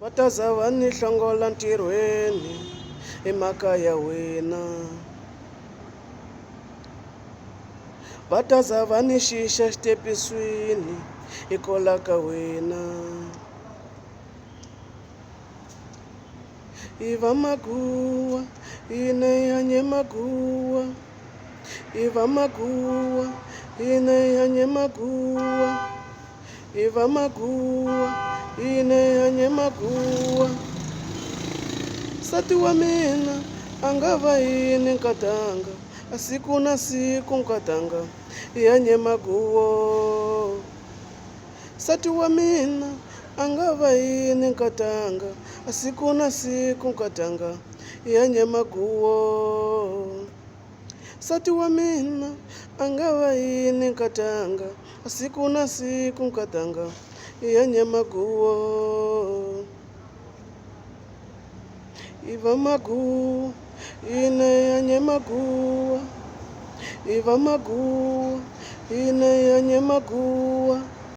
Vataza va ni hlongola ntirhweni hi mhaka ya wena. Vataza va ni xixa xitepiswini hikwalaho ka wena. Hi va Maguwa hina hi hanye Maguwa. Hi va Maguwa hina hi hanye Maguwa. Hi va Maguwa hina hi hanye Maguwa. Nsati wa mina a nga va yini nkatanga, a siku na siku nkatanga hi hanye Maguwa. Nsati wa mina a nga va yini nkatanga, a siku na siku nkatanga hi hanye Maguwa. Nsati wa mina a nga va yini nkatanga, a siku na siku nkatanga hi hanye Maguwa. Hi va Maguwa hina hi hanye Maguwa. Hi va Maguwa hina hi hanye Maguwa.